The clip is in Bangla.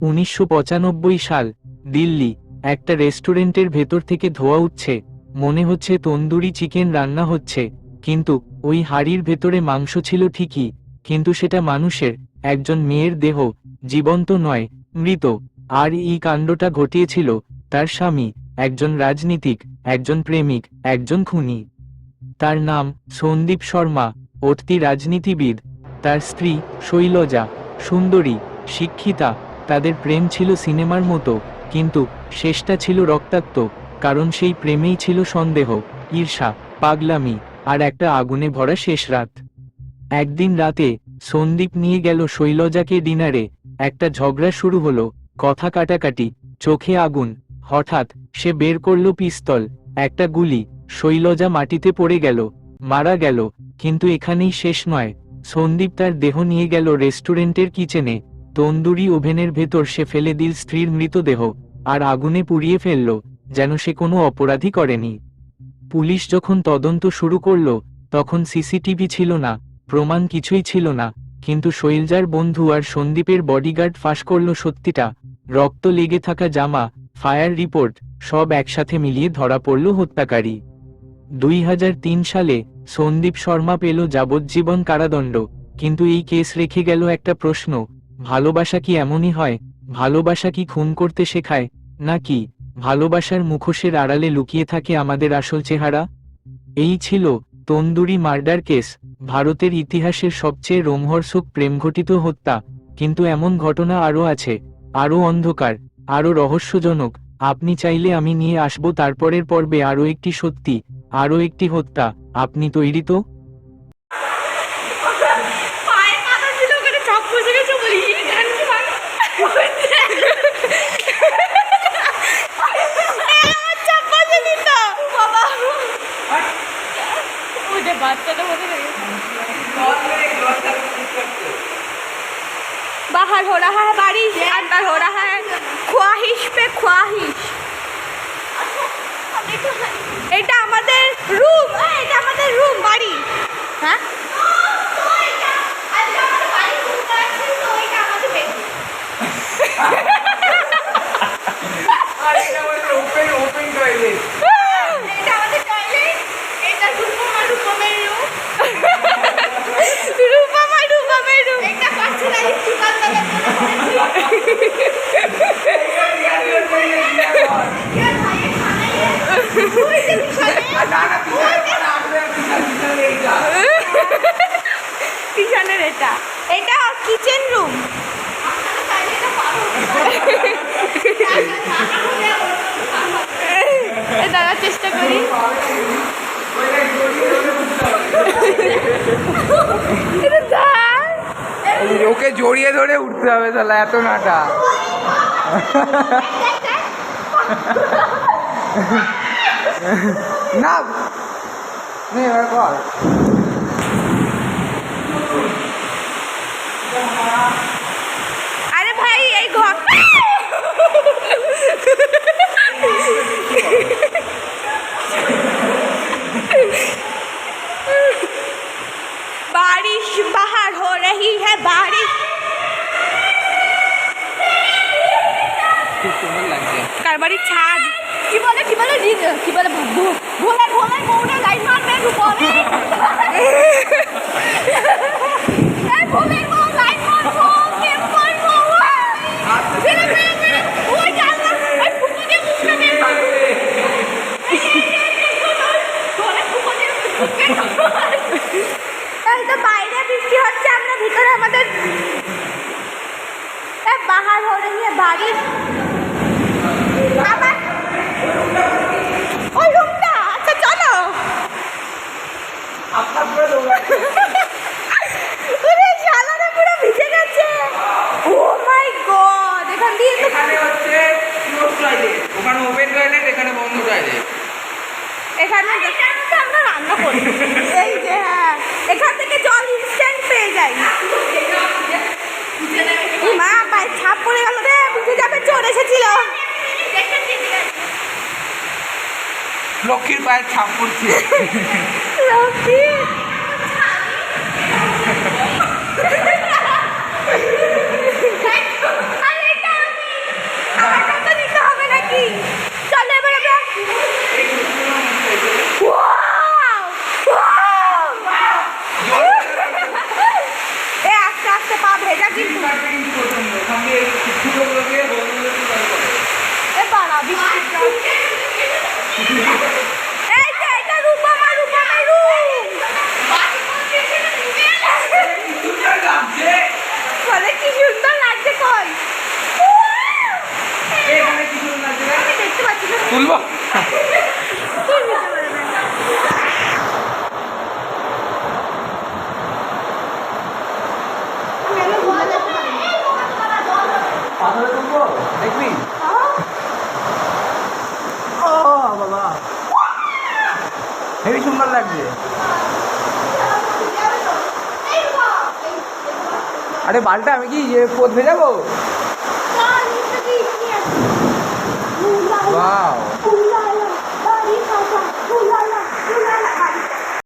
1995 সাল, দিল্লি। একটা রেস্টুরেন্টের ভেতর থেকে ধোঁয়া উঠছে, মনে হচ্ছে তন্দুরি চিকেন রান্না হচ্ছে, কিন্তু ওই হাঁড়ির ভেতরে মাংস ছিল ঠিকই, কিন্তু সেটা মানুষের, একজন মেয়ের দেহ, জীবন্ত নয়, মৃত। আর এই কাণ্ডটা ঘটিয়েছিল তার স্বামী, একজন রাজনীতিক, একজন প্রেমিক, একজন খুনি। তার নাম সন্দীপ শর্মা, অতি রাজনীতিবিদ। তার স্ত্রী শৈলজা, সুন্দরী, শিক্ষিতা। তাদের প্রেম ছিল সিনেমার মতো, কিন্তু শেষটা ছিল রক্তাক্ত, কারণ সেই প্রেমেই ছিল সন্দেহ, ঈর্ষা, পাগলামি, আর একটা আগুনে ভরা শেষ রাত। একদিন রাতে সন্দীপ নিয়ে গেল শৈলজাকে ডিনারে। একটা ঝগড়া শুরু হলো, কথা কাটাকাটি, চোখে আগুন। হঠাৎ সে বের করল পিস্তল, একটা গুলি। শৈলজা মাটিতে পড়ে গেল, মারা গেল। কিন্তু এখানেই শেষ নয়। সন্দীপ তার দেহ নিয়ে গেল রেস্টুরেন্টের কিচেনে। তন্দুরি ওভেনের ভেতর সে ফেলে দিল স্ত্রীর মৃতদেহ, আর আগুনে পুড়িয়ে ফেলল, যেন সে কোনো অপরাধী করেনি। পুলিশ যখন তদন্ত শুরু করল, তখন সিসিটিভি ছিল না, প্রমাণ কিছুই ছিল না, কিন্তু শৈলজার বন্ধু আর সন্দীপের বডিগার্ড ফাঁস করল সত্যিটা। রক্ত লেগে থাকা জামা, ফায়ার রিপোর্ট, সব একসাথে মিলিয়ে ধরা পড়ল হত্যাকারী। 2003 সালে সন্দীপ শর্মা পেল যাবজ্জীবন কারাদণ্ড। কিন্তু এই কেস রেখে গেল একটা প্রশ্ন: ভালোবাসা কি এমনই হয়? ভালোবাসা কি খুন করতে শেখায়, নাকি ভালোবাসার মুখোশের আড়ালে লুকিয়ে থাকে আমাদের আসল চেহারা? এই ছিল তন্দুরি মার্ডার কেস, ভারতের ইতিহাসের সবচেয়ে রোমহর্ষক প্রেমঘটিত হত্যা। কিন্তু এমন ঘটনা আরও আছে, আরও অন্ধকার, আরও রহস্যজনক। আপনি চাইলে আমি নিয়ে আসব তারপরের পর্বে আরও একটি সত্যি, আরও একটি হত্যা। আপনি তৈরি তো? बाहर हो रहा है बारिश, अंदर हो रहा है ख्वाहिश पे ख्वाहिश। এটা আমাদের রুম, এটা আমাদের রুম বাড়ি। হ্যাঁ কিচেনের এটা, এটা কিচেন রুম। দাঁড়ার চেষ্টা করি। ওকে জড়িয়ে ধরে উঠতে হবে, তাহলে এত নাটা না এবার কর। আরে ভাই এই ঘর बारिश बाहर हो रही है बारिश। কারবারি ছাদ কি বলে ভোলে ভোলে কোনে লাইন মারবে রূপরে এই ভোলে কোন লাইন মারবো কে মারবো ফিরে ওই জানলা ওই ফুটো দিয়ে মুখটা বের করবে ভোলে ফুটো দিয়ে মুখটা এই তো বাইরে বৃষ্টি হচ্ছে, আমরা ভিতরে আমাদের बाहर हो रही है बारिश। আবার ওই রুমটা, আচ্ছা চলো। ওরে শালারা পুরো ভিজে গেছে। ও মাই গড, এখান দিয়ে এখানে হচ্ছে ক্লোজ টয়লেট, ওখানে ওপেন টয়লেট, এখানে বন্ধ টয়লেট। এখানে আমরা রান্না করি। এই যে হ্যাঁ, এখান থেকে জল ইনস্ট্যান্ট পেয়ে যাই। মা পায়ে ছাপ পড়ে গেল রে, বুঝে যাবে চোর এসেছিল। লক্ষ্মীর পায়ে ছাপ পড়ছে। লক্ষ্মী আরে এটা তুলবো পাথরে তুলবো দেখবি ও বাবা হেবি সুন্দর লাগছে আরে বালটা আমি কি পোত ভেজাবো